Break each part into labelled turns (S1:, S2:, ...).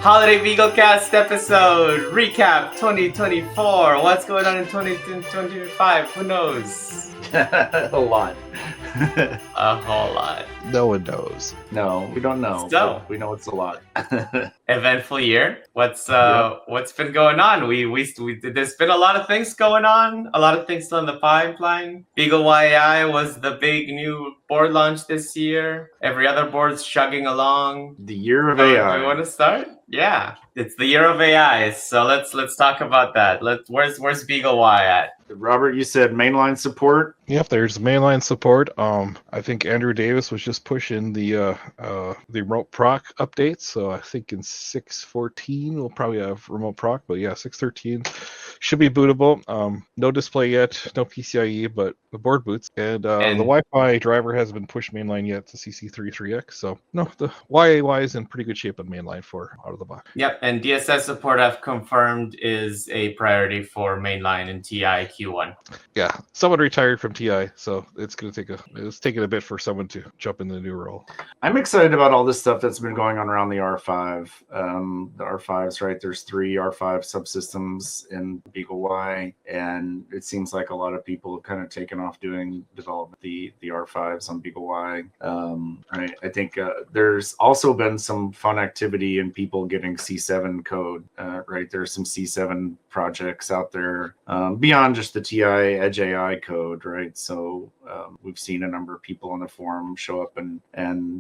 S1: Holiday BeagleCast episode recap 2024. What's going on in 2025? Who knows?
S2: A lot.
S1: A whole lot.
S3: No one knows.
S2: No, we don't know.
S1: So
S2: we know it's a lot.
S1: Eventful year. What's been going on? We there's been a lot of things going on. A lot of things still in the pipeline. Beagle YI was the big new board launch this year. Every other board's chugging along.
S2: The year of AI.
S1: Do we want to start? Yeah, it's the year of AI. So let's talk about that. Where's Beagle Y at?
S2: Robert, you said mainline support.
S3: Yep, there's mainline support. I think Andrew Davis was just pushing the remote proc updates. So I think in 6.14 we'll probably have remote proc. But yeah, 6.13 should be bootable. No display yet, no PCIe, but the board boots. And the Wi-Fi driver hasn't been pushed mainline yet to CC33X. So no, the YAY is in pretty good shape on mainline for out of the box.
S1: Yep, and DSS support I've confirmed is a priority for mainline and TI Q1.
S3: Yeah, someone retired from TI, so it's taking a bit for someone to jump in the new role.
S2: I'm excited about all this stuff that's been going on around the R5. The R5s, right? There's 3 R5 subsystems in Beagle Y, and it seems like a lot of people have kind of taken off doing development the R5s on Beagle Y. Right? I think there's also been some fun activity in people getting C7 code. Right? There's some C7 projects out there beyond just the TI Edge AI code, right? So we've seen a number of people on the forum show up and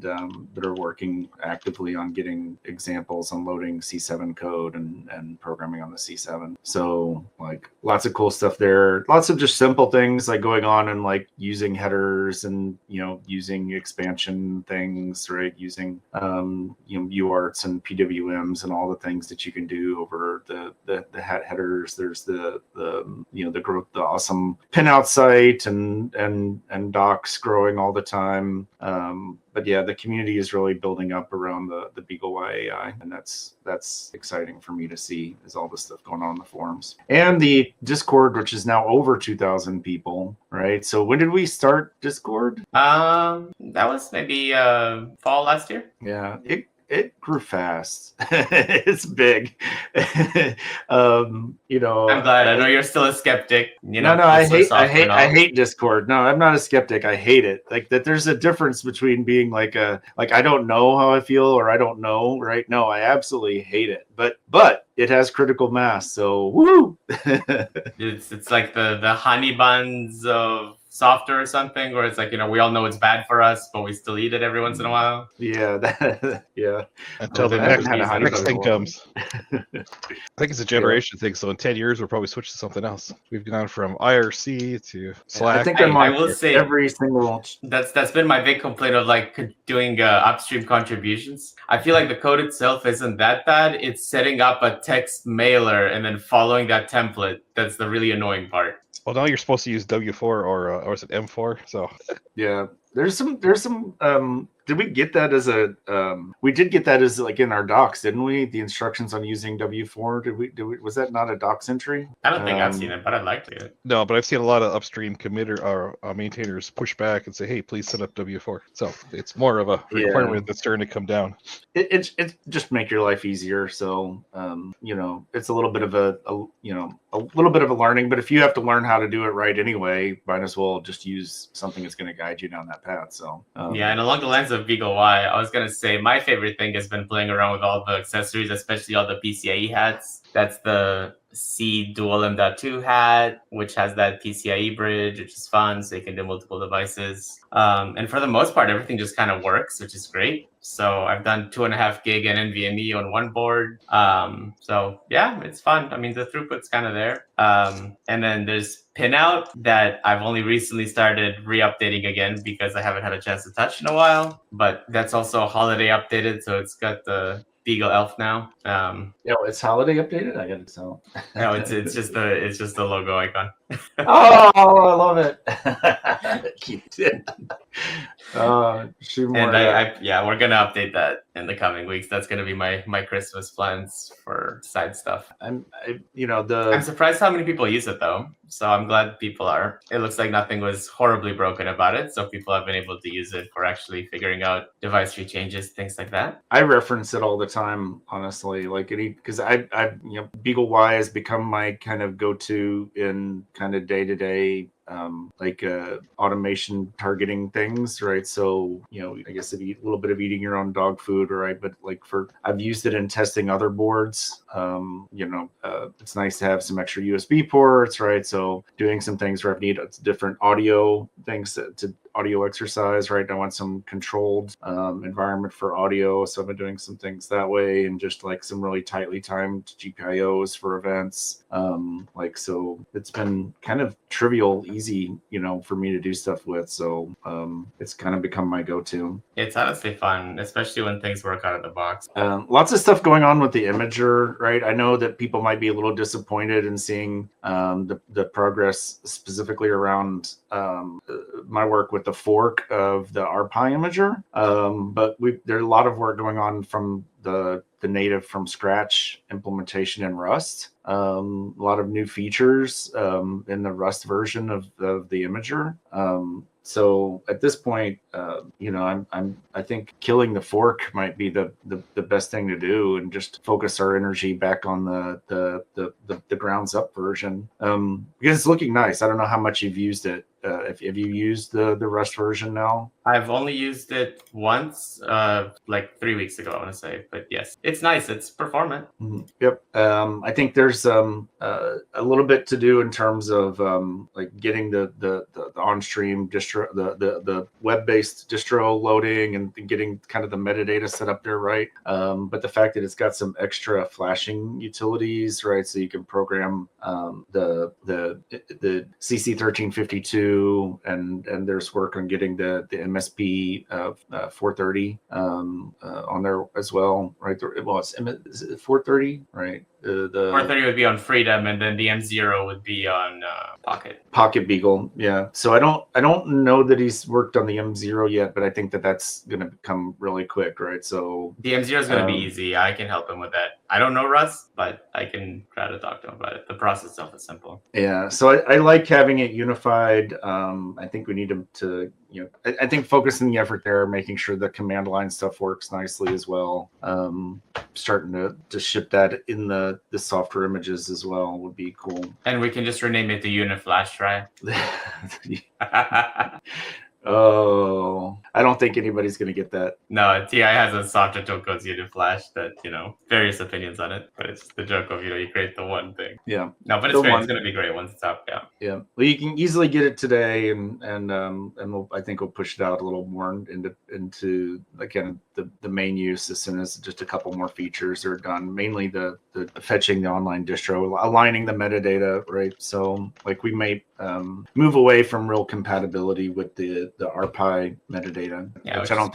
S2: that are working actively on getting examples on loading C7 code and programming on the C7. So like lots of cool stuff there. Lots of just simple things like going on and like using headers and using expansion things, right? Using UARTs and PWMs and all the things that you can do over the headers. There's the awesome pinout site and docs growing all the time. But yeah, the community is really building up around the Beagle Y AI, and that's exciting for me to see, is all this stuff going on in the forums. And the Discord, which is now over 2,000 people, right? So when did we start Discord?
S1: That was maybe fall last year.
S2: Yeah, it grew fast. It's big.
S1: I'm glad. I know you're still a skeptic.
S2: I hate Discord. No, I'm not a skeptic. I hate it. Like that. There's a difference between being like I don't know how I feel or I don't know. Right? No, I absolutely hate it. But it has critical mass. So woo.
S1: It's like the honey buns of software or something, or it's like we all know it's bad for us, but we still eat it every once in a while.
S2: Yeah, yeah.
S3: Until the next thing comes. I think it's a generation thing. So in 10 years, we'll probably switch to something else. We've gone from IRC to Slack.
S2: I think I will say every single.
S1: That's been my big complaint of like doing upstream contributions. I feel like the code itself isn't that bad. It's setting up a text mailer and then following that template. That's the really annoying part.
S3: Well, now you're supposed to use W4 or is it M4? So
S2: yeah, there's some. Did we get that as we did get that as like in our docs, didn't we? The instructions on using W4. Did we? Was that not a docs entry?
S1: I don't think I've seen it, but I'd like to.
S3: No, but I've seen a lot of upstream committer or maintainers push back and say, "Hey, please set up W4." So it's more of a requirement that's starting to come down.
S2: It just make your life easier. So it's a little bit of a little bit of a learning. But if you have to learn how to do it right anyway, might as well just use something that's going to guide you down that path. So
S1: yeah, and along the lines of Beagle Y, I was gonna say my favorite thing has been playing around with all the accessories, especially all the PCIe hats. That's the C Dual M.2 hat, which has that PCIe bridge, which is fun, so you can do multiple devices. And for the most part, everything just kind of works, which is great. So I've done 2.5 gig and NVMe on one board. So yeah, it's fun. I mean, the throughput's kind of there. And then there's pinout that I've only recently started re-updating again because I haven't had a chance to touch in a while. But that's also holiday updated, so it's got the Beagle Elf now.
S2: It's holiday updated. I got it. So
S1: no, it's just the logo icon.
S2: Oh, I love it. Shoot more
S1: And
S2: of that.
S1: yeah, we're gonna update that in the coming weeks. That's gonna be my Christmas plans for side stuff. I'm surprised how many people use it though. So I'm glad people are. It looks like nothing was horribly broken about it, so people have been able to use it for actually figuring out device tree changes, things like that.
S2: I reference it all the time, honestly. Like because Beagle Y has become my kind of go-to in kind of day-to-day automation targeting things, right? So, I guess a little bit of eating your own dog food, right? But I've used it in testing other boards. It's nice to have some extra USB ports, right? So doing some things where I need different audio things to audio exercise, right? I want some controlled environment for audio. So I've been doing some things that way, and just like some really tightly timed GPIOs for events. So it's been kind of trivial, easy, for me to do stuff with. So it's kind of become my go-to.
S1: It's honestly fun, especially when things work out of the box.
S2: Lots of stuff going on with the imager, right? I know that people might be a little disappointed in seeing the progress specifically around my work with the fork of the RPi imager. But there's a lot of work going on from the native from scratch implementation in Rust. A lot of new features in the Rust version of the imager. So at this point, I think killing the fork might be the best thing to do, and just focus our energy back on the grounds up version, because it's looking nice. I don't know how much you've used it. If you used the Rust version now?
S1: I've only used it once, like 3 weeks ago, I want to say. But yes, it's nice. It's performant.
S2: Mm-hmm. Yep. I think there's a little bit to do in terms of getting the on-stream distro, the web-based distro loading, and getting kind of the metadata set up there, right? But the fact that it's got some extra flashing utilities, right? So you can program the CC1352. And there's work on getting the MSP 430 on there as well, right? Is it 430, right? The
S1: 430 would be on Freedom, and then the M0 would be on
S2: Pocket Beagle. Yeah. So I don't know that he's worked on the M0 yet, but I think that's going to come really quick, right? So
S1: the M0 is going to be easy. I can help him with that. I don't know Rust, but I can try to talk to him about it. The process itself is simple.
S2: Yeah. So I like having it unified. I think we need to I think focusing the effort there, making sure the command line stuff works nicely as well. Starting to ship that in the software images as well would be cool.
S1: And we can just rename it to Unit Flash, right?
S2: Oh, I don't think anybody's going to get that.
S1: No, TI has a software tool called Unit Flash that, various opinions on it, but it's the joke of, you create the one thing.
S2: Yeah.
S1: No, but it's great. It's going to be great once it's up. Yeah.
S2: Yeah. Well, you can easily get it today, and I think we'll push it out a little more into again, the main use as soon as just a couple more features are done, mainly the fetching the online distro, aligning the metadata, right? So we may move away from real compatibility with the RPi metadata, which I don't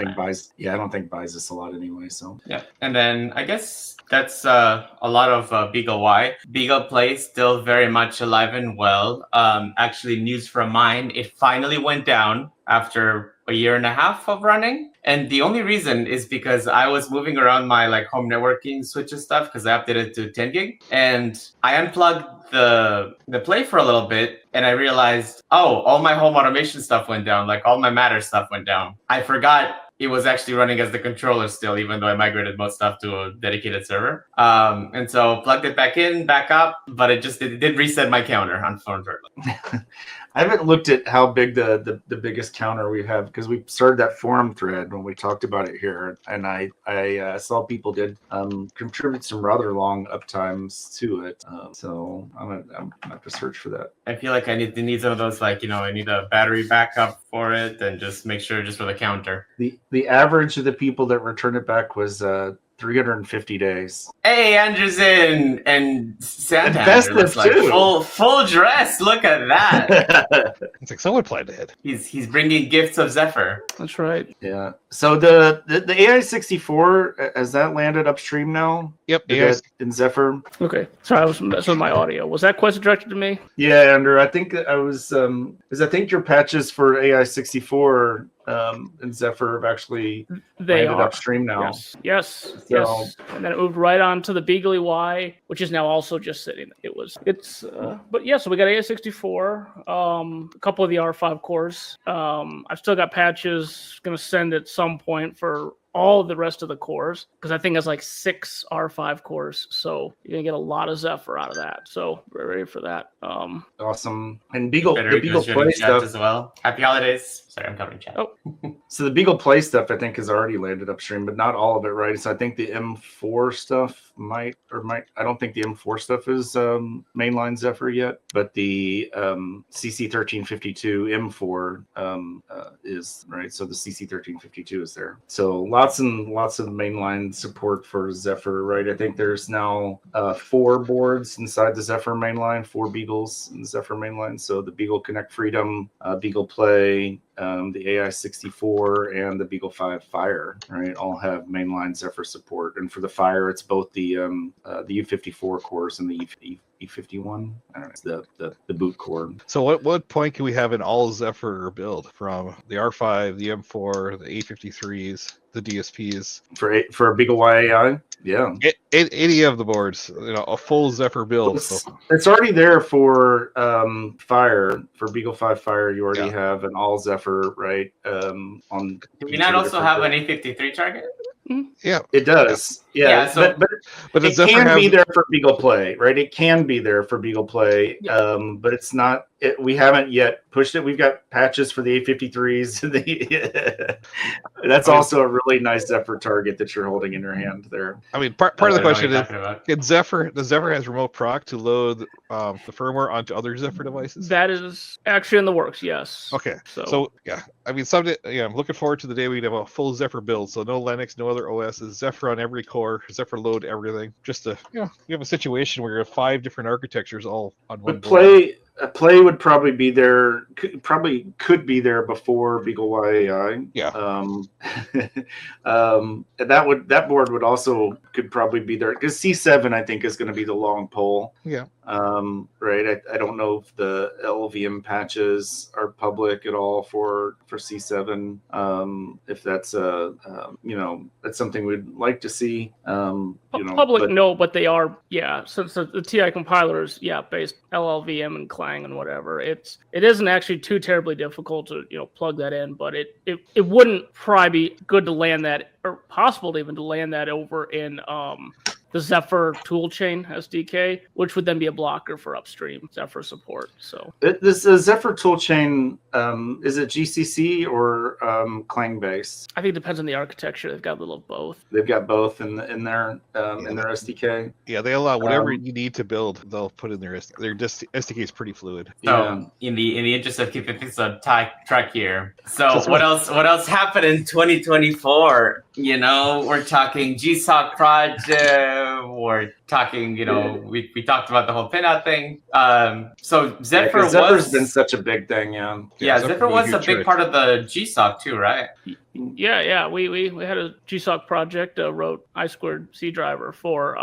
S2: think buys us a lot anyway. So
S1: yeah, and then I guess that's a lot of Beagle Y. Beagle Play still very much alive and well. Actually, news from mine, it finally went down after a year and a half of running. And the only reason is because I was moving around my home networking switches stuff, because I updated to 10 gig, and I unplugged the Play for a little bit, and I realized, all my home automation stuff went down, all my Matter stuff went down. I forgot it was actually running as the controller still, even though I migrated most stuff to a dedicated server. And so plugged it back in, back up, but it did reset my counter, unfortunately.
S2: I haven't looked at how big the biggest counter we have, because we started that forum thread when we talked about it here, and I saw people did contribute some rather long uptimes to it. So I'm gonna have to search for that.
S1: I feel like I need some of those, I need a battery backup for it, and just make sure just for the counter.
S2: The average of the people that returned it back was 350 days.
S1: Hey, Anderson and Santander looks like full dress. Look at that.
S3: It's like someone planned ahead.
S1: He's bringing gifts of Zephyr.
S4: That's right.
S2: Yeah. So the AI64, has that landed upstream now?
S3: Yep.
S2: In Zephyr.
S4: Okay. Sorry, I was messing with my audio. Was that question directed to me?
S2: Yeah, Andrew. I think I was. Because I think your patches for AI64 and Zephyr have actually
S4: They
S2: landed
S4: are
S2: upstream now.
S4: Yes.
S2: So-
S4: And then it moved right on to the BeagleY, which is now also just sitting. But yeah. So we got A64, a couple of the R5 cores. I've still got patches. Going to send at some point for all the rest of the cores because I think it's like 6 R5 cores, so you're gonna get a lot of Zephyr out of that. So we're ready for that.
S2: Awesome. And the Beagle
S1: Federico's
S2: Play
S1: joining chat
S2: stuff.
S1: as well. Happy holidays. Sorry, I'm covering chat.
S4: Oh.
S2: So the Beagle Play stuff, I think, has already landed upstream, but not all of it, right? So I think the M4 stuff might. I don't think the M4 stuff is mainline Zephyr yet, but the CC1352 M4 is, right? So the CC1352 is there. So lots and lots of mainline support for Zephyr, right? I think there's now 4 boards inside the Zephyr mainline, 4 Beagles in the Zephyr mainline. So the Beagle Connect Freedom, Beagle Play, the AI64, and the Beagle 5 Fire, right, all have mainline Zephyr support. And for the Fire, it's both the U54 cores and the E51. I don't know, the boot core.
S3: So what point can we have an all Zephyr build from the R5, the M4, the A53s, the DSPs
S2: for a BeagleY AI? Yeah,
S3: any of the boards, a full Zephyr build.
S2: It's already there for Fire, for Beagle 5 Fire. You already have an all Zephyr, right?
S1: Do we not also have an A53 target?
S3: Yeah,
S2: it does. Yeah,
S1: so,
S2: but it can be there for Beagle Play, right? It can be there for Beagle Play, but it's not. We haven't yet pushed it. We've got patches for the A53s. That's also a really nice Zephyr target that you're holding in your hand there.
S3: I mean, part of the question is, does Zephyr has remote proc to load the firmware onto other Zephyr devices?
S4: That is actually in the works, yes.
S3: Okay, so yeah, I mean, someday, I'm looking forward to the day we can have a full Zephyr build. So no Linux, no other OSs, Zephyr on every core, Zephyr load everything. Just to, you have a situation where you have 5 different architectures all on one board.
S2: Play would probably be there. Could be there before BeagleY AI.
S3: Yeah.
S2: That board would also could probably be there because C7 I think is going to be the long pole.
S3: Yeah.
S2: Right. I don't know if the LVM patches are public at all for C7. If that's that's something we'd like to see.
S4: Public, no, but they are. Yeah. Since the TI compiler is based LLVM and Clang and whatever, it isn't actually too terribly difficult to plug that in, but it wouldn't probably be good to land that, or possible even to land that over in the Zephyr toolchain SDK, which would then be a blocker for upstream Zephyr support. So
S2: this Zephyr toolchain, is it GCC or Clang based?
S4: I think it depends on the architecture. They've got a little of both.
S2: They've got both in their SDK.
S3: Yeah, they allow whatever you need to build. They'll put in their SDK is pretty fluid.
S1: So in the interest of keeping things on track here. So what else happened in 2024? We're talking GSOC project. We're talking, we talked about the whole pinout thing. So
S2: Zephyr's been such a big thing,
S1: Zephyr was a big part of the GSOC too, right?
S4: Yeah. We had a GSOC project, wrote I2C driver for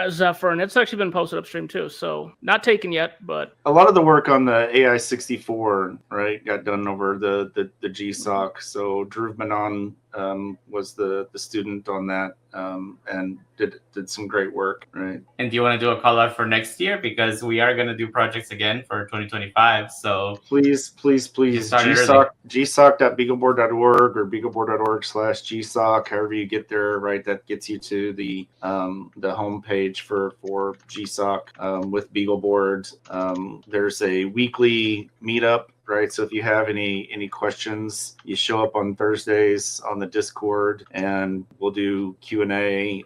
S4: Zephyr, and it's actually been posted upstream too. So not taken yet, but
S2: a lot of the work on the AI64, right, got done over the GSOC. So Dhruv Menon was the student on that, and did some great work, right?
S1: And do you want to do a call out for next year, because we are going to do projects again for 2025? So please,
S2: GSOC.beagleboard.org or beagleboard.org/GSOC, however you get there, right? That gets you to the home page for GSOC with BeagleBoard. There's a weekly meetup, right? So if you have any questions, you show up on Thursdays on the Discord and we'll do Q&A.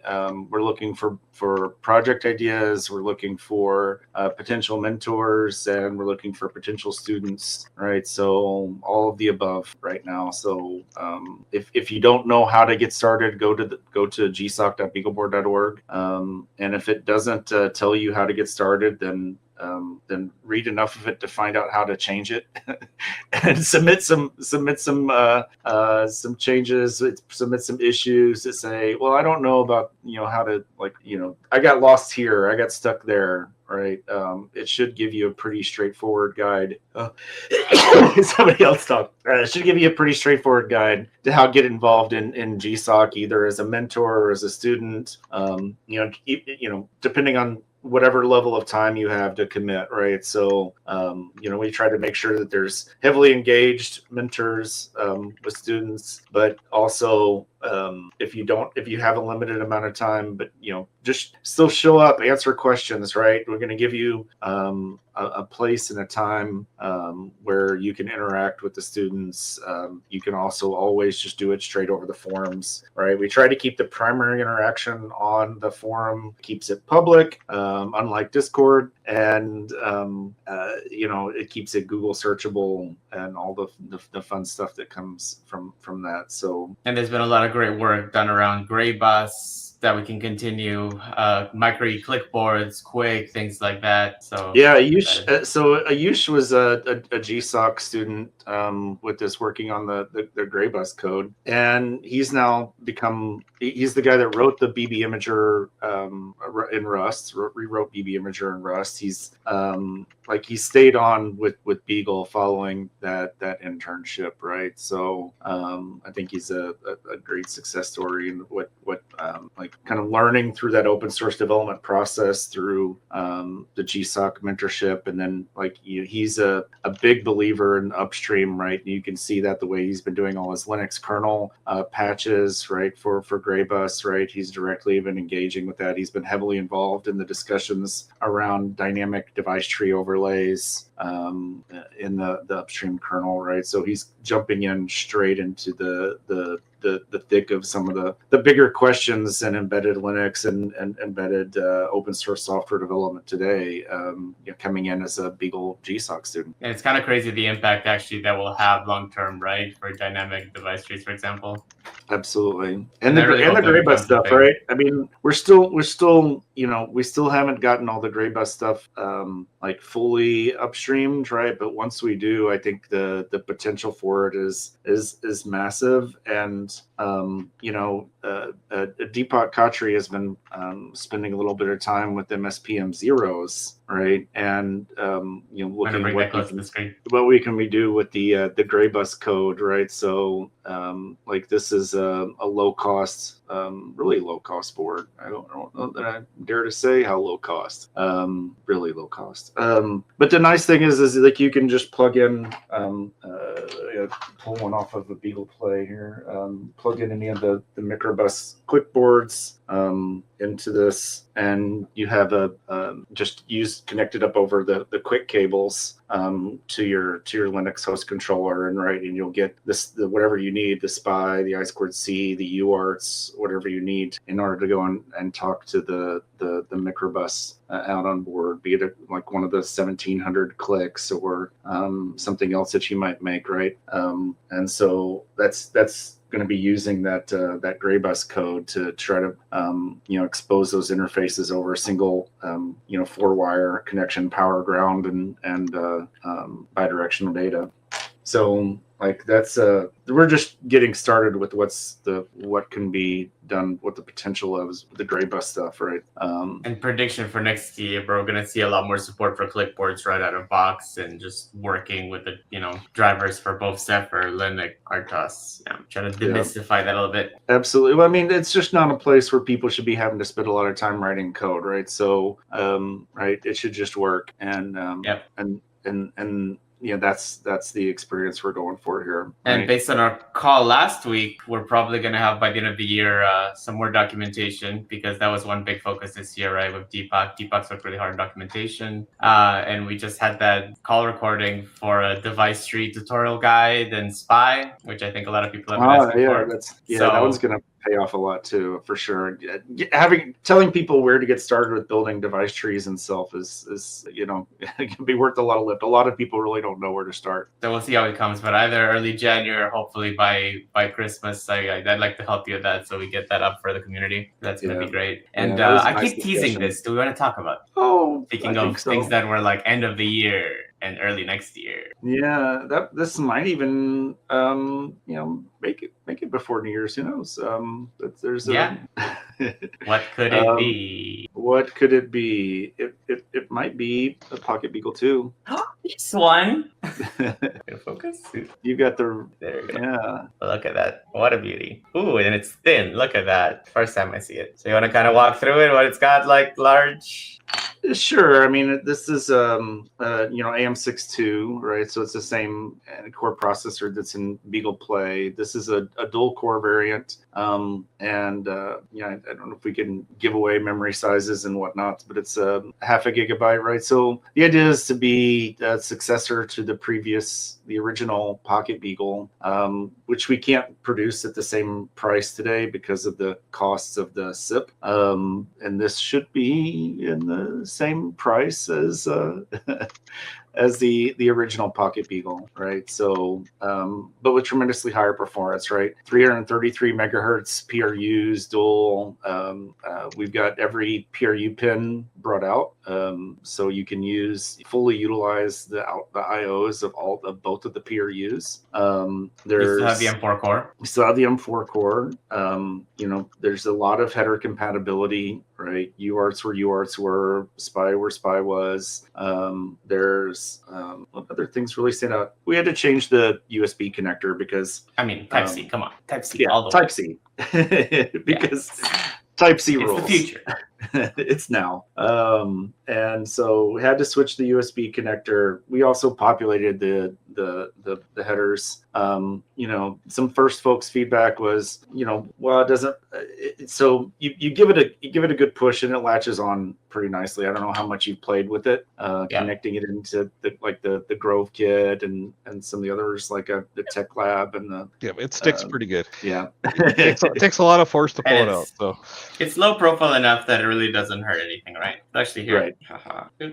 S2: We're looking for project ideas. We're looking for potential mentors, and we're looking for potential students, right? So all of the above right now. So if you don't know how to get started, go to gsoc.beagleboard.org. And if it doesn't tell you how to get started, then read enough of it to find out how to change it and submit some changes, submit some issues that say, well, I don't know about, how to, I got lost here, I got stuck there. right? It should give you a pretty straightforward guide. Somebody else talk. It should give you a pretty straightforward guide to how to get involved in GSOC, either as a mentor or as a student. Depending on whatever level of time you have to commit, right? So, we try to make sure that there's heavily engaged mentors with students, but also if you have a limited amount of time, but just still show up, answer questions, right? We're going to give you a place and a time where you can interact with the students. You can also always just do it straight over the forums, right? We try to keep the primary interaction on the forum, keeps it public, unlike Discord, and it keeps it Google searchable and all the fun stuff that comes from that. So,
S1: and there's been a lot of great work done around Gray Bus that we can continue, micro clickboards, quick things like that. So
S2: yeah, Ayush was a GSOC student with this, working on the Gray Bus code, and he's now he's the guy that wrote the BB Imager in Rust, rewrote BB Imager in Rust. He's he stayed on with Beagle following that internship, right? So I think he's a great success story in what kind of learning through that open source development process through the GSOC mentorship, and then he's a big believer in upstream, right? And you can see that the way he's been doing all his Linux kernel patches, right, for Gray Bus, right? He's directly been engaging with that. He's been heavily involved in the discussions around dynamic device tree overlays in the upstream kernel, right? So he's jumping in straight into the thick of some of the bigger questions in embedded Linux and embedded open source software development today, coming in as a Beagle GSOC student.
S1: And it's kind of crazy the impact actually that will have long term, right, for dynamic device trees, for example.
S2: Absolutely, and the Gray Bus stuff, right? I mean, we still haven't gotten all the Gray Bus stuff fully upstreamed, right? But once we do, I think the potential for it is massive. And Deepak Khatri has been spending a little bit of time with MSPM zeros, right? And looking what we can do with the Gray Bus code, right? So this is a low cost, really low cost board. I don't know that I dare to say how low cost, really low cost. But the nice thing is you can just plug in, pull one off of a Beagle Play here, plug in any of the microbus clipboards into this, and you have connected up over the quick cables to your Linux host controller, and you'll get whatever you need, the SPI, the I2C, the UARTs, whatever you need in order to go and talk to the microbus out on board, be it one of the 1700 clicks or something else that you might make, right? And so that's going to be using that Gray Bus code to try to expose those interfaces over a single 4-wire connection, power, ground, and bidirectional data. So that's we're just getting started with what can be done, what the potential of the Gray Bus stuff, right?
S1: And prediction for next year, we're going to see a lot more support for clipboards right out of box, and just working with the drivers for both Zephyr, Linux, RTOS. Trying to demystify that a little bit.
S2: Absolutely. Well, I mean, it's just not a place where people should be having to spend a lot of time writing code, right? So, right, it should just work, and that's the experience we're going for here. Right?
S1: And based on our call last week, we're probably going to have by the end of the year some more documentation, because that was one big focus this year, right? With Deepak. Deepak's worked really hard on documentation. And we just had that call recording for a device tree tutorial guide and SPI, which I think a lot of people have been asking for.
S2: That one's going to pay off a lot too, for sure. Telling people where to get started with building device trees itself is it can be worth a lot of lift. A lot of people really don't know where to start.
S1: So we'll see how it comes, but either early January or hopefully by Christmas, I'd like to help you with that, so we get that up for the community. That's going to be great. And I keep teasing this. Do we want to talk about it?
S2: Oh,
S1: speaking of things that were end of the year and early next year.
S2: Yeah, this might even make it before New Year's. Who knows? There's
S1: What could it be?
S2: What could it be? It might be a Pocket Beagle 2.
S1: This one. Focus.
S2: You got the
S1: There you go.
S2: yeah.
S1: Look at that. What a beauty. Ooh, and it's thin. Look at that. First time I see it. So you want to kind of walk through it? What it's got like large.
S2: Sure. I mean, this is AM62, right? So it's the same core processor that's in Beagle Play. This is a dual core variant, I don't know if we can give away memory sizes and whatnot, but it's a half a gigabyte, right? So the idea is to be a successor to the original Pocket Beagle, which we can't produce at the same price today because of the costs of the SIP. And this should be in the same price as as the original Pocket Beagle, right? So, but with tremendously higher performance, right? 333 megahertz PRUs, dual. We've got every PRU pin brought out, so you can fully utilize the IOs of both of the PRUs.
S1: You still have the M4 core.
S2: We still have the M4 core. There's a lot of header compatibility, right? UARTs where UARTs were, SPI where SPI was. There's what other things really stand out? We had to change the USB connector because
S1: Type C. Come on, Type C.
S2: Yeah,
S1: all the
S2: Type
S1: way.
S2: C. Because Type C rules.
S1: It's the future.
S2: It's now. And so we had to switch the USB connector. We also populated the headers. Some first folks feedback was, well, it doesn't. So you give it a good push and it latches on pretty nicely. I don't know how much you've played with it, connecting it into the Grove kit and some of the others like the Tech Lab and
S3: it sticks pretty good.
S2: Yeah,
S3: it takes a lot of force to pull it out. So
S1: it's low profile enough that it really doesn't hurt anything, right? Actually, here.
S2: Right.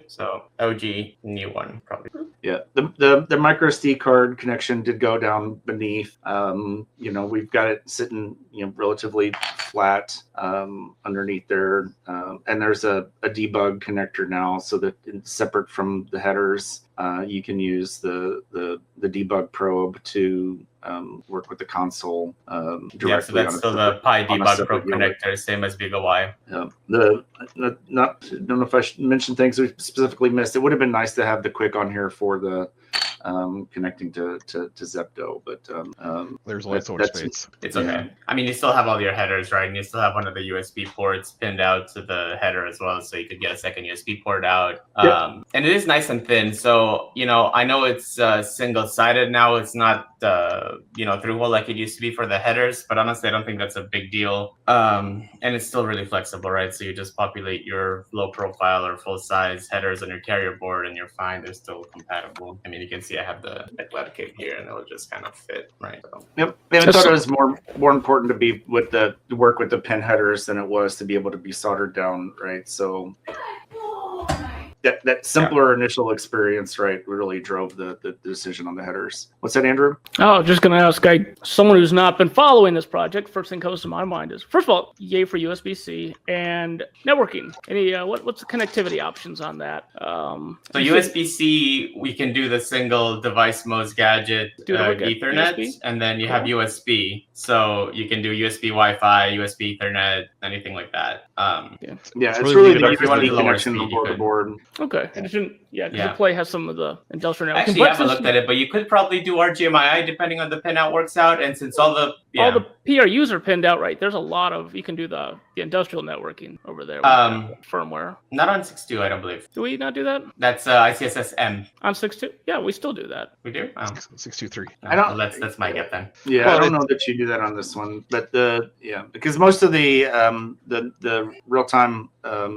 S1: So OG new one probably.
S2: Yeah, the micro SD card connection did go down beneath. We've got it sitting relatively flat underneath there, and there's a debug connector now, so that it's separate from the headers. You can use the debug probe to work with the console directly.
S1: Yeah, so that's still the Pi debug probe connector, same as BeagleY.
S2: Yeah. Don't know if I should mention things we specifically missed. It would have been nice to have the quick on here for the connecting to Zepto, but
S3: there's only so much space.
S1: It's okay. You still have all your headers, right? And you still have one of the USB ports pinned out to the header as well, so you could get a second USB port out. And it is nice and thin, so I know it's single-sided now. It's not through hole like it used to be for the headers, but honestly, I don't think that's a big deal. And it's still really flexible, right? So you just populate your low-profile or full-size headers on your carrier board, and you're fine. They're still compatible. You can see I have the Eclat kit here, and it'll just kind of fit, right? So.
S2: Yep. And I thought it was more important to be to work with the pin headers than it was to be able to be soldered down, right? So that simpler initial experience, right, really drove the decision on the headers. What's that, Andrew?
S4: Oh, just going to ask, someone who's not been following this project, first thing comes to my mind is, first of all, yay for USB-C and networking. Any what's the connectivity options on that?
S1: So USB-C, we can do the single device most gadget Ethernet, USB? And then you have USB. So you can do USB Wi-Fi, USB Ethernet, anything like that.
S2: It's really the
S1: USB
S2: connection on the board.
S4: Okay. The Play has some of the industrial networking.
S1: Actually, I haven't looked at it, but you could probably do RGMII depending on the pinout works out. And since all the
S4: PRUs are pinned out, right, there's a lot of, you can do the industrial networking over there with firmware.
S1: Not on 6.2, I don't believe.
S4: Do we not do that?
S1: That's ICSS-M.
S4: On 6.2? Yeah, we still do that.
S1: We do?
S3: 6.2.3.
S2: I don't.
S1: That's my get then.
S2: Yeah, well, I don't know that you do that on this one, but because most of the real-time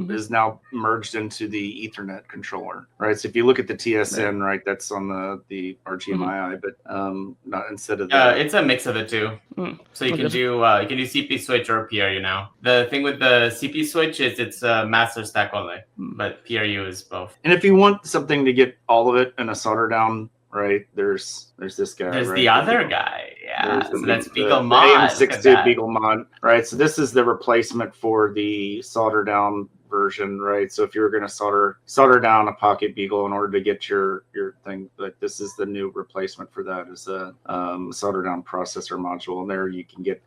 S2: is now merged into the Ethernet controller, right? So if you look at the TSN, right, that's on the RGMII, but not instead of the.
S1: It's a mix of the two. So you can do CP switch or PRU now. The thing with the CP switch is it's master stack only, but PRU is both.
S2: And if you want something to get all of it in a solder down, right, there's this guy.
S1: There's
S2: right?
S1: the other guy. Yeah, so that's BeagleMod.
S2: The AM62 BeagleMod, right? So this is the replacement for the solder down version, right? So if you were going to solder down a Pocket Beagle in order to get your thing, like this is the new replacement for that, is a solder down processor module, and there you can get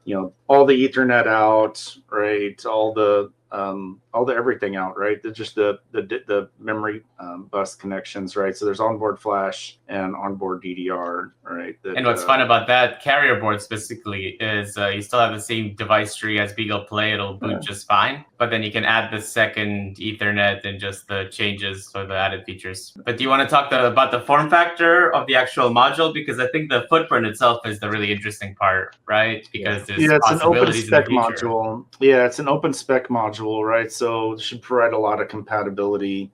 S2: all the Ethernet out, right? All the everything out, right? Just the memory bus connections, right? So there's onboard flash and onboard DDR, right?
S1: And what's fun about that carrier board specifically is you still have the same device tree as Beagle Play. It'll boot just fine, but then you can add the second Ethernet and just the changes for the added features. But do you want to talk about the form factor of the actual module? Because I think the footprint itself is the really interesting part, right? Because there's
S2: it's an open
S1: possibilities in the
S2: spec
S1: future.
S2: module. Yeah, it's an open spec module, right? So it should provide a lot of compatibility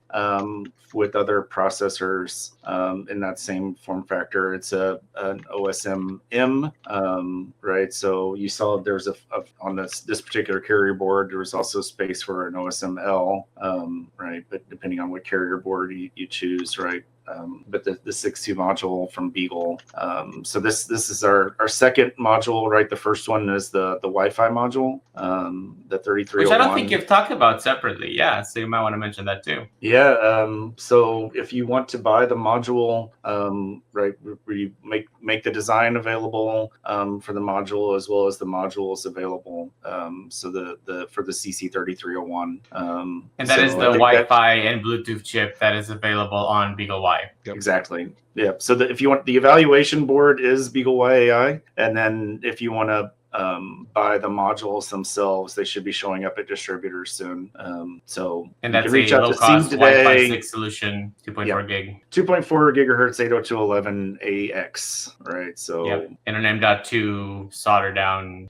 S2: with other processors in that same form factor. It's an OSM M, right? So you saw there's on this particular carrier board, there was also space for an OSM L, right? But depending on what carrier board you choose, right? But the 6.2 module from Beagle. So this is our second module, right? The first one is the Wi-Fi module, the 3301.
S1: Which I don't think you've talked about separately. Yeah, so you might want to mention that too.
S2: Yeah. So if you want to buy the module, right, we make the design available for the module as well as the modules available. So for the CC3301.
S1: And that is the Wi-Fi and Bluetooth chip that is available on BeagleY.
S2: Yep. Exactly. Yeah. So if you want, the evaluation board is BeagleY AI, and then if you want to buy the modules themselves, they should be showing up at distributors soon.
S1: And that's a low-cost Wi-Fi 6 solution, 2.4 gig.
S2: 2.4 gigahertz 802.11ax, right? So
S1: and an M.2 solder down.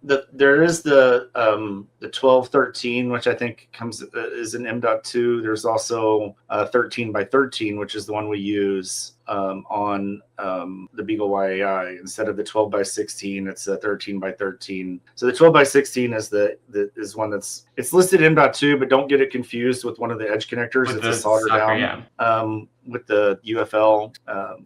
S2: There is the 1213, which I think is an M.2. There's also 13 by 13, which is the one we use on the BeagleY AI. Instead of the 12 by 16, it's a 13 by 13. So the 12 by 16 is one it's listed M.2, but don't get it confused with one of the edge connectors.
S1: With
S2: it's a solder down.
S1: Yeah.
S2: With the UFL.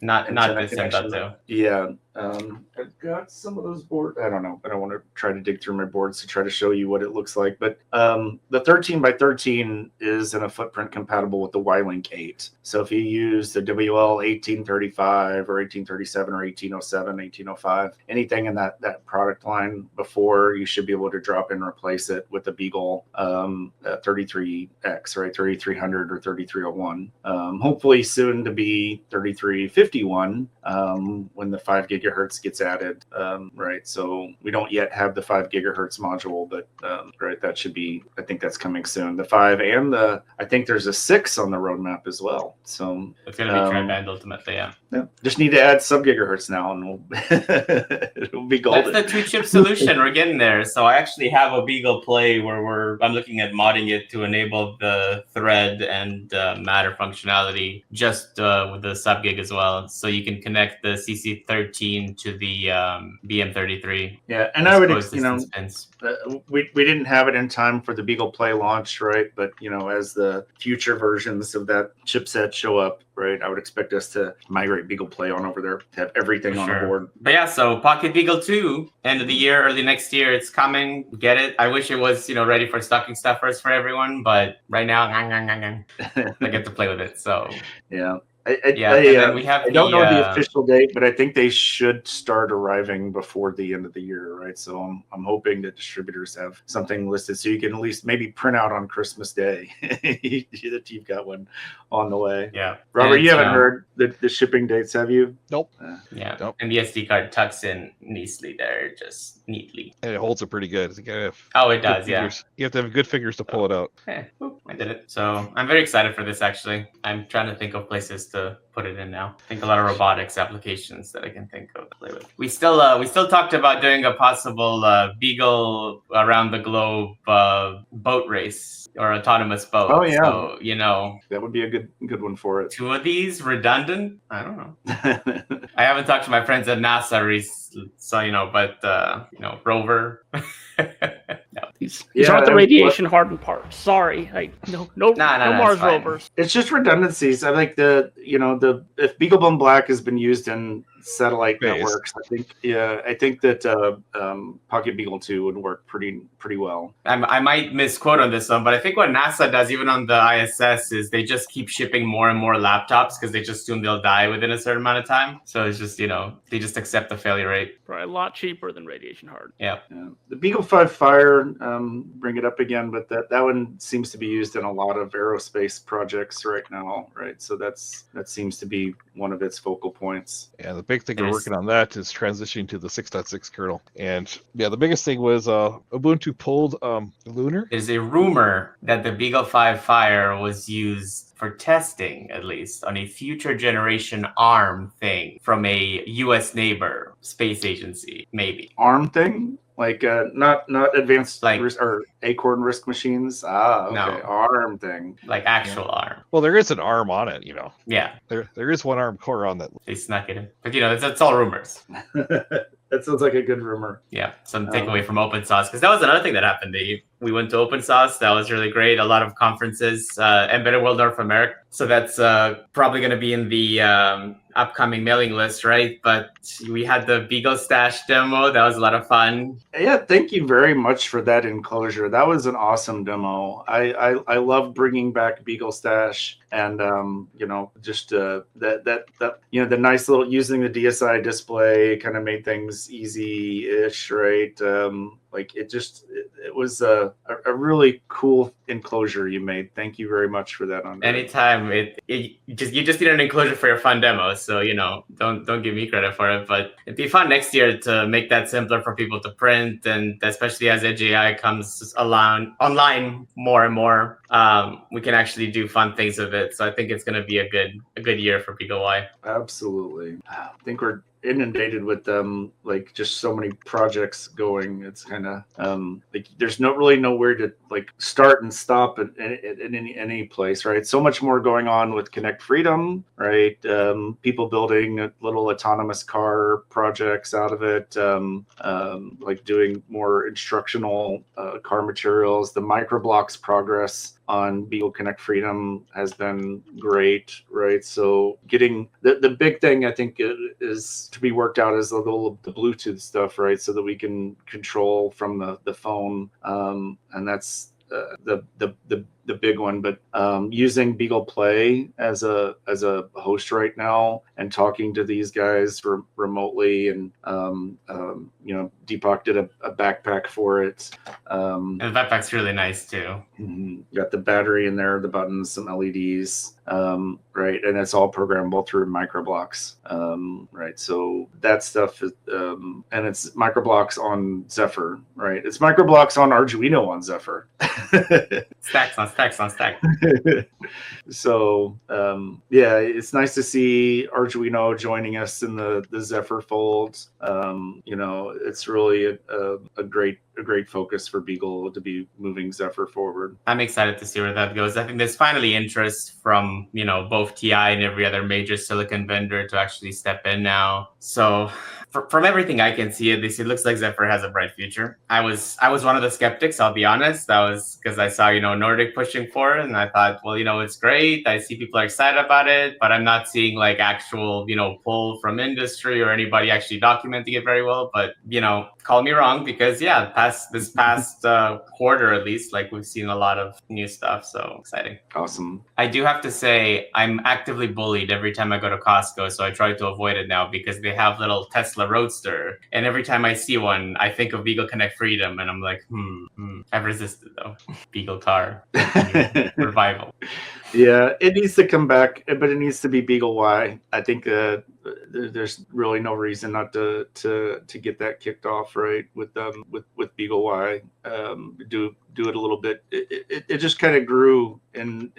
S1: Not this M.2.
S2: Yeah. I've got some of those boards. I don't know. I don't want to try to dig through my boards to try to show you what it looks like. But the 13 by 13 is in a footprint compatible with the Y-Link 8. So if you use the WL 1835 or 1837 or 1807, 1805, anything in that product line before, you should be able to drop in and replace it with the Beagle 33X, right? 3300 or 3301. Hopefully soon to be 3351 when the 5 gigahertz gets added, right? So we don't yet have the 5 gigahertz module, but right, that should be, I think that's coming soon. The 5 and I think there's a 6 on the roadmap as well. So
S1: it's going to be tri-band ultimately, yeah.
S2: Just need to add sub gigahertz now, and it'll be golden.
S1: That's the 2-chip solution. We're getting there. So I actually have a Beagle Play where I'm looking at modding it to enable the thread and matter functionality just with the sub gig as well. So you can connect the CC13 to the BM33.
S2: Yeah, and I would, we didn't have it in time for the Beagle Play launch, right? But as the future versions of that chipset show up, right, I would expect us to migrate Beagle Play on over there, to have everything on the board.
S1: But yeah, so Pocket Beagle 2, end of the year, early next year, it's coming. Get it. I wish it was, ready for stocking stuffers for everyone, but right now, I get to play with it. So
S2: yeah.
S1: I
S2: don't know the official date, but I think they should start arriving before the end of the year, right? So I'm hoping that distributors have something listed so you can at least maybe print out on Christmas Day that you've got one on the way.
S1: Yeah,
S2: Robert, you haven't heard the shipping dates, have you?
S3: Nope.
S1: Nope. And the SD card tucks in nicely there, just neatly.
S3: And it holds it pretty good.
S1: It does. Yeah.
S3: You have to have good fingers to pull it out.
S1: I did it. So I'm very excited for this. Actually, I'm trying to think of places to put it in now. I think a lot of robotics applications that I can think of to play with. We still talked about doing a possible Beagle around the globe boat race or autonomous boat.
S2: Oh yeah.
S1: So,
S2: that would be a good one for it.
S1: 2 of these redundant? I don't know. I haven't talked to my friends at NASA recently, so but rover. No.
S4: These aren't the radiation hardened parts. Sorry, no Mars rovers.
S2: It's just redundancies. I like if BeagleBone Black has been used in satellite
S3: Space.
S2: networks. I think that Pocket Beagle 2 would work pretty well.
S1: I might misquote on this one, but I think what NASA does, even on the ISS, is they just keep shipping more and more laptops because they just assume they'll die within a certain amount of time. So it's just, they just accept the failure rate.
S4: Probably a lot cheaper than radiation hard.
S1: Yeah.
S2: The Beagle 5 Fire, bring it up again, but that one seems to be used in a lot of aerospace projects right now, right? So that seems to be one of its focal points.
S3: Yeah, the big thing we're working on that is transitioning to the 6.6 kernel. And yeah, the biggest thing was Ubuntu pulled Lunar.
S1: There's a rumor that the Beagle 5 Fire was used for testing, at least, on a future generation ARM thing from a U.S. neighbor space agency, maybe.
S2: ARM thing? Like not advanced
S1: Like
S2: or Acorn RISC machines? Okay.
S1: No.
S2: ARM thing.
S1: Like actual ARM.
S3: Well, there is an ARM on it,
S1: Yeah.
S3: There is one ARM core on that.
S1: They snuck it in. But, that's all rumors.
S2: That sounds like a good rumor.
S1: Yeah, some takeaway from open source, because that was another thing that happened. We went to open source. That was really great. A lot of conferences, Embedded World North America. So that's probably going to be in the upcoming mailing list, right? But we had the Beagle Stash demo. That was a lot of fun.
S2: Yeah, thank you very much for that enclosure. That was an awesome demo. I love bringing back Beagle Stash, and just the nice little using the DSI display kind of made things easy-ish, right? It was a really cool enclosure you made. Thank you very much for that.
S1: Anytime you just need an enclosure for your fun demo, so don't give me credit for it, but it'd be fun next year to make that simpler for people to print, and especially as Edge AI comes online more and more, we can actually do fun things with it. So I think it's going to be a good year for BeagleY.
S2: Absolutely. I think we're inundated with like just so many projects going. It's kind of like there's nowhere to like start and stop at any place, right? So much more going on with Connect Freedom, right? People building little autonomous car projects out of it, like doing more instructional car materials. The microblocks progress on Beagle Connect Freedom has been great, right? So getting the big thing I think is to be worked out is the Bluetooth stuff, right? So that we can control from the phone, and that's the big one. But using Beagle Play as a host right now and talking to these guys remotely, and Deepak did a backpack for it.
S1: And the backpack's really nice too.
S2: Got the battery in there, the buttons, some LEDs, right, and it's all programmable through microblocks, right? So that stuff is, and it's microblocks on Zephyr, right? It's microblocks on Arduino on Zephyr.
S1: Stacks on stacks on stacks.
S2: So yeah, it's nice to see Arduino joining us in the Zephyr fold. It's really a great focus for Beagle to be moving Zephyr forward.
S1: I'm excited to see where that goes. I think there's finally interest from both TI and every other major silicon vendor to actually step in now. So from everything I can see, at least it looks like Zephyr has a bright future. I was one of the skeptics, I'll be honest. That was because I saw Nordic pushing for it, and I thought, well, it's great. I see people are excited about it, but I'm not seeing like actual pull from industry or anybody actually documenting it very well. But call me wrong, because this past quarter at least, like we've seen a lot of new stuff. So exciting.
S2: Awesome.
S1: I do have to say I'm actively bullied every time I go to Costco, so I try to avoid it now because they have little Tesla Roadster, and every time I see one, I think of Beagle Connect Freedom, and I'm like, I've resisted though. Beagle car revival.
S2: Yeah, it needs to come back, but it needs to be BeagleY. I think there's really no reason not to get that kicked off, right? With BeagleY, do it a little bit. It just kind of grew in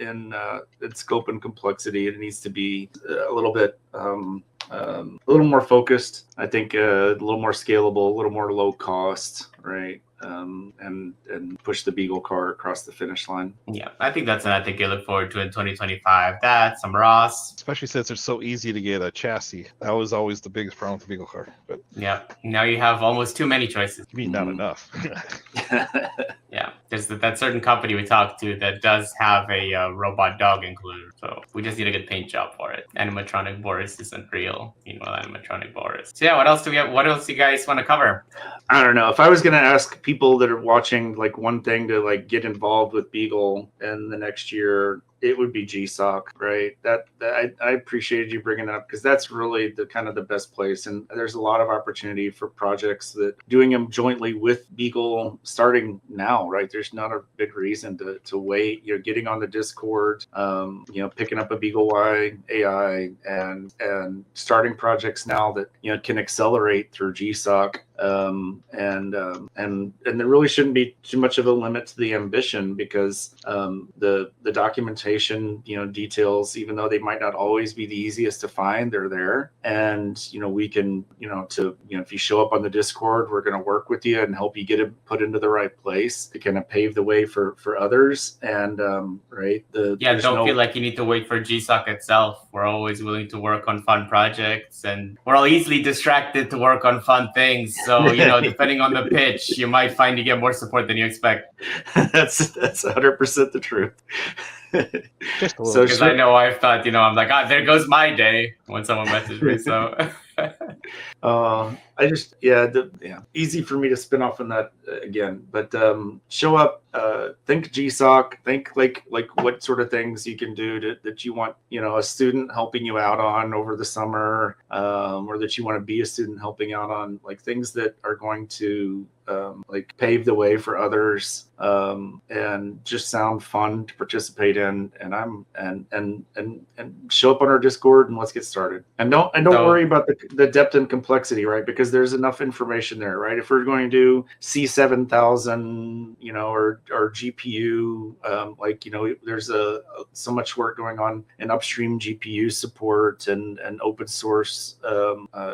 S2: scope and complexity. It needs to be a little bit. A little more focused, I think, a little more scalable, a little more low cost, right? And push the Beagle car across the finish line.
S1: Yeah, I think that's what I think you look forward to in 2025. That, some ROS.
S3: Especially since it's so easy to get a chassis. That was always the biggest problem with the Beagle car. But
S1: yeah, now you have almost too many choices.
S3: you mean not enough.
S1: Yeah. There's that certain company we talked to that does have a robot dog included. So we just need a good paint job for it. Animatronic Boris isn't real. Meanwhile, animatronic Boris. So yeah, what else do we have? What else do you guys want to cover?
S2: I don't know. If I was going to ask people that are watching, like, one thing to like get involved with Beagle in the next year, it would be GSOC, right? That I appreciated you bringing it up, because that's really the kind of the best place. And there's a lot of opportunity for projects that doing them jointly with Beagle starting now, right? There's not a big reason to wait. You're getting on the Discord, picking up a BeagleY AI and starting projects now that, can accelerate through GSOC. And there really shouldn't be too much of a limit to the ambition, because the documentation, details, even though they might not always be the easiest to find, they're there. And we can, if you show up on the Discord, we're going to work with you and help you get it put into the right place to kind of pave the way for others. And right,
S1: don't feel like you need to wait for GSOC itself. We're always willing to work on fun projects, and we're all easily distracted to work on fun things. So, depending on the pitch, you might find you get more support than you expect.
S2: That's 100% the truth.
S1: Just a little, because I know I've thought, I'm like, there goes my day when someone messaged me. So
S2: easy for me to spin off on that again. But show up, think GSOC, think like what sort of things you can do that you want, a student helping you out on over the summer, or that you want to be a student helping out on, like things that are going to pave the way for others, and just sound fun to participate in. And show up on our Discord and let's get started. And don't worry about the depth and complexity, right? Because there's enough information there, right? If we're going to do C7000, or GPU, there's so much work going on in upstream GPU support and open source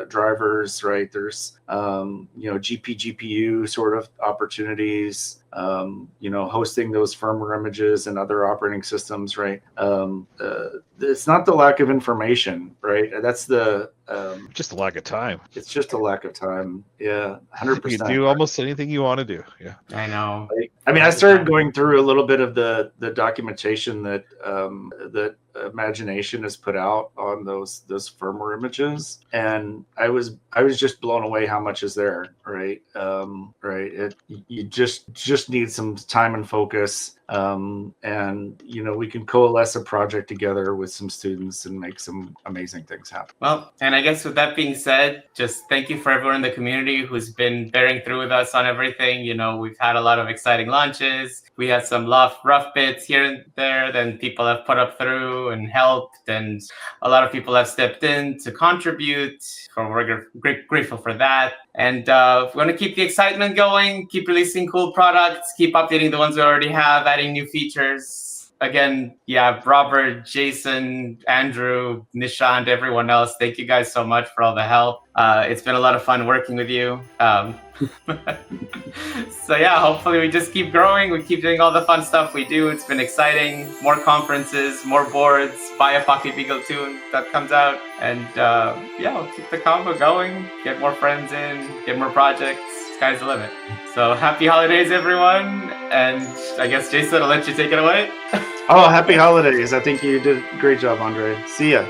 S2: drivers, right? There's GPU sort of opportunities, hosting those firmware images and other operating systems, right? It's not the lack of information, right? That's
S3: just a lack of time.
S2: It's just a lack of time. Yeah, 100%.
S3: You can do almost anything you want to do. Yeah,
S1: I know.
S2: I started going through a little bit of the documentation that Imagination has put out on those firmware images, and I was just blown away how much is there, right? You just need some time and focus. And we can coalesce a project together with some students and make some amazing things happen.
S1: Well, and I guess with that being said, just thank you for everyone in the community who's been bearing through with us on everything. We've had a lot of exciting launches. We had some rough bits here and there, then people have put up through and helped, and a lot of people have stepped in to contribute. We're grateful for that. And we want to keep the excitement going, keep releasing cool products, keep updating the ones we already have, adding new features. Again, Robert, Jason, Andrew, Nishant, everyone else, thank you guys so much for all the help. It's been a lot of fun working with you. So hopefully we just keep growing. We keep doing all the fun stuff we do. It's been exciting. More conferences, more boards, buy a Pocket Beagle 2 that comes out. And we'll keep the combo going, get more friends in, get more projects. Sky's the limit. So happy holidays, everyone. And I guess, Jason, I'll let you take it away.
S2: Oh, happy holidays. I think you did a great job, Andrei. See ya.